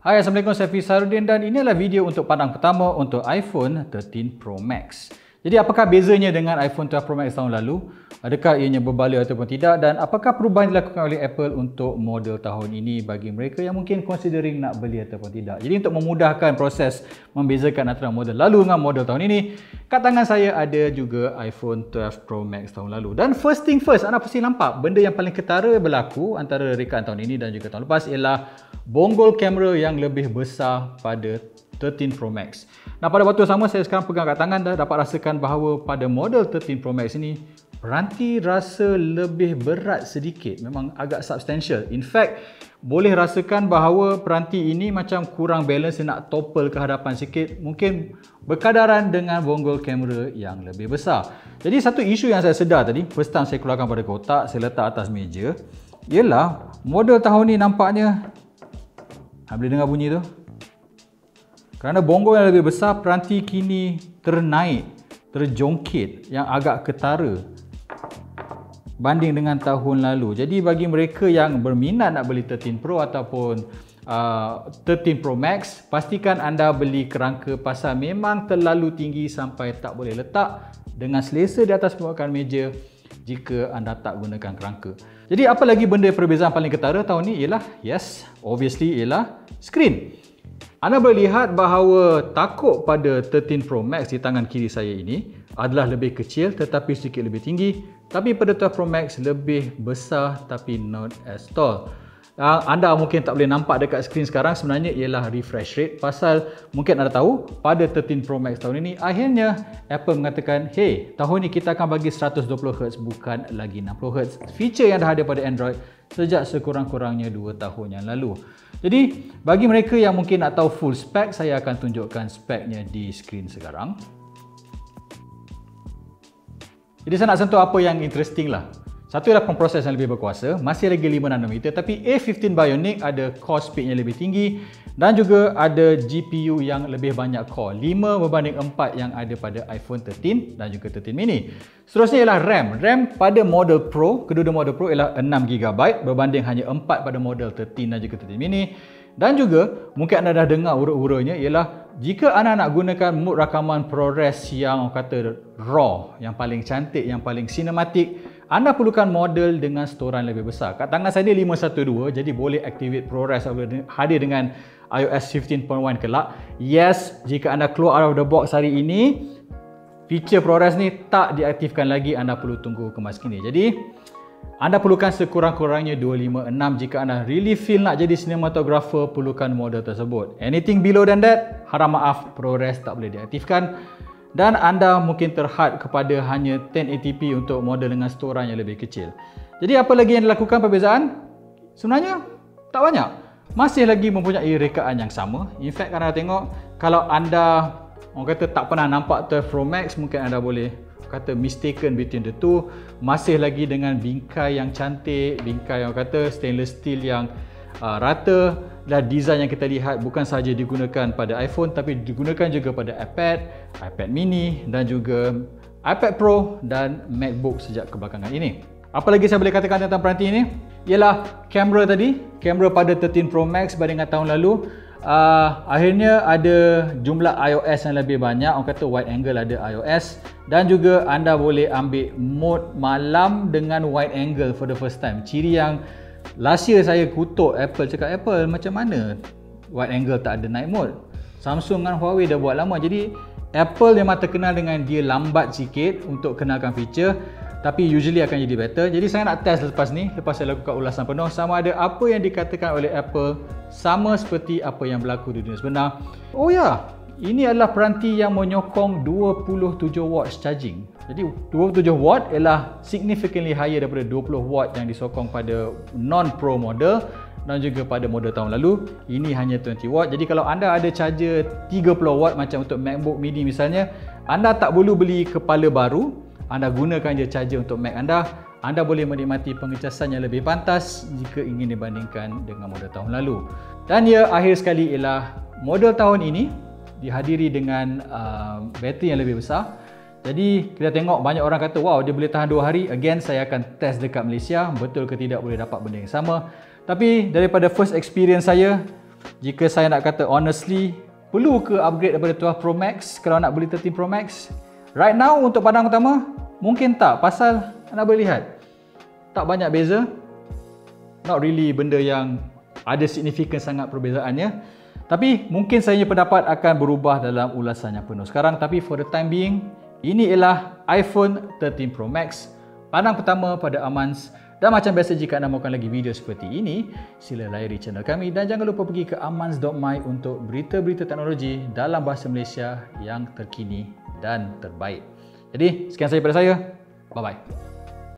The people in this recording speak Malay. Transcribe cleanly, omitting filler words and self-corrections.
Hai, Assalamualaikum, saya Fisarudin dan inilah video untuk pandang pertama untuk iPhone 13 Pro Max. Jadi apakah bezanya dengan iPhone 12 Pro Max tahun lalu? Adakah ianya berbalik ataupun tidak? Dan apakah perubahan dilakukan oleh Apple untuk model tahun ini bagi mereka yang mungkin considering nak beli ataupun tidak? Jadi untuk memudahkan proses membezakan antara model lalu dengan model tahun ini, kat tangan saya ada juga iPhone 12 Pro Max tahun lalu. Dan first thing first, anda pasti nampak benda yang paling ketara berlaku antara rekaan tahun ini dan juga tahun lepas ialah bonggol kamera yang lebih besar pada 13 Pro Max. Nah, pada waktu sama saya sekarang pegang kat tangan dah dapat rasakan bahawa pada model 13 Pro Max ini peranti rasa lebih berat sedikit, memang agak substantial. In fact, boleh rasakan bahawa peranti ini macam kurang balance, nak topple ke hadapan sikit, mungkin berkadaran dengan bonggol kamera yang lebih besar. Jadi satu isu yang saya sedar tadi, first time saya keluarkan pada kotak, saya letak atas meja, ialah model tahun ni nampaknya, boleh dengar bunyi tu? Kerana bonggol yang lebih besar, peranti kini ternaik, terjongkit yang agak ketara banding dengan tahun lalu. Jadi bagi mereka yang berminat nak beli 13 Pro ataupun 13 Pro Max, pastikan anda beli kerangka pasal memang terlalu tinggi sampai tak boleh letak dengan selesa di atas permukaan meja jika anda tak gunakan kerangka. Jadi apa lagi benda perbezaan paling ketara tahun ni ialah, obviously ialah skrin. Anda boleh lihat bahawa takuk pada 13 Pro Max di tangan kiri saya ini adalah lebih kecil tetapi sedikit lebih tinggi. Tapi pada 12 Pro Max lebih besar tapi not as tall. Anda mungkin tak boleh nampak dekat skrin sekarang, sebenarnya ialah refresh rate. Pasal mungkin anda tahu pada 13 Pro Max tahun ini akhirnya Apple mengatakan, hey, tahun ini kita akan bagi 120Hz bukan lagi 60Hz. Feature yang dah ada pada Android sejak sekurang-kurangnya 2 tahun yang lalu. Jadi bagi mereka yang mungkin nak tahu full spek, saya akan tunjukkan speknya di skrin sekarang. Jadi saya nak sentuh apa yang interesting lah. Satu ialah pemproses yang lebih berkuasa, masih lagi 5nm, tapi A15 Bionic ada core speed yang lebih tinggi dan juga ada GPU yang lebih banyak core, 5 berbanding 4 yang ada pada iPhone 13 dan juga 13 mini. Seterusnya ialah RAM. RAM pada model Pro, kedua-dua model Pro ialah 6GB berbanding hanya 4 pada model 13 dan juga 13 mini. Dan juga mungkin anda dah dengar hura-huranya ialah jika anda nak gunakan mood rakaman ProRes yang kata raw, yang paling cantik, yang paling sinematik, anda perlukan model dengan storan lebih besar. Kat tangan saya ni 512, jadi boleh activate ProRes hadir dengan iOS 15.1 kelak. Yes, jika anda keluar out of the box hari ini, feature ProRes ni tak diaktifkan lagi, anda perlu tunggu kemas kini. Jadi anda perlukan sekurang-kurangnya 256 jika anda really feel nak jadi cinematographer, perlukan model tersebut. Anything below than that, harap maaf, ProRes tak boleh diaktifkan. Dan anda mungkin terhad kepada hanya 1080p untuk model dengan storan yang lebih kecil. Jadi apa lagi yang dilakukan perbezaan? Sebenarnya tak banyak. Masih lagi mempunyai rekaan yang sama. In fact, anda tengok, kalau anda orang kata tak pernah nampak 12 Pro Max, mungkin anda boleh kata mistaken between the two. Masih lagi dengan bingkai yang cantik, bingkai yang kata stainless steel yang rata, dan design yang kita lihat bukan sahaja digunakan pada iPhone tapi digunakan juga pada iPad, iPad mini dan juga iPad Pro dan MacBook sejak kebelakangan ini. Apa lagi saya boleh katakan tentang peranti ini? Ialah kamera tadi, kamera pada 13 Pro Max banding dengan tahun lalu, akhirnya ada jumlah iOS yang lebih banyak. Orang kata wide angle ada iOS dan juga anda boleh ambil mode malam dengan wide angle for the first time. Ciri yang last year saya kutuk Apple, cakap Apple macam mana wide angle tak ada night mode. Samsung dan Huawei dah buat lama. Jadi Apple memang terkenal dengan dia lambat sikit untuk kenalkan feature, tapi usually akan jadi better. Jadi saya nak test lepas ni, lepas saya lakukan ulasan penuh, sama ada apa yang dikatakan oleh Apple sama seperti apa yang berlaku di dunia sebenar. Oh ya, ini adalah peranti yang menyokong 27 watts charging. Jadi 27 watt ialah significantly higher daripada 20 watt yang disokong pada non-Pro model dan juga pada model tahun lalu. Ini hanya 20 watt. Jadi kalau anda ada charger 30 watt macam untuk MacBook mini misalnya, anda tak perlu beli kepala baru, anda gunakan je charger untuk Mac anda. Anda boleh menikmati pengecasan yang lebih pantas jika ingin dibandingkan dengan model tahun lalu. Dan ya, akhir sekali ialah model tahun ini dihadiri dengan bateri yang lebih besar. Jadi kita tengok banyak orang kata wow dia boleh tahan 2 hari. Again, saya akan test dekat Malaysia, betul ke tidak boleh dapat benda yang sama. Tapi daripada first experience saya, Jika saya nak kata honestly, perlu ke upgrade daripada 12 Pro Max kalau nak beli 13 Pro Max? Right now untuk pandang utama, mungkin tak. Pasal anda boleh lihat, tak banyak beza. Not really benda yang ada signifikan sangat perbezaannya. Tapi mungkin saya punya pendapat akan berubah dalam ulasan yang penuh sekarang. Tapi for the time being, ini ialah iPhone 13 Pro Max, pandang pertama pada Amans. Dan macam biasa, jika anda mahukan lagi video seperti ini, sila layari channel kami dan jangan lupa pergi ke amans.my untuk berita-berita teknologi dalam bahasa Malaysia yang terkini dan terbaik. Jadi, sekian saja daripada saya. Bye-bye.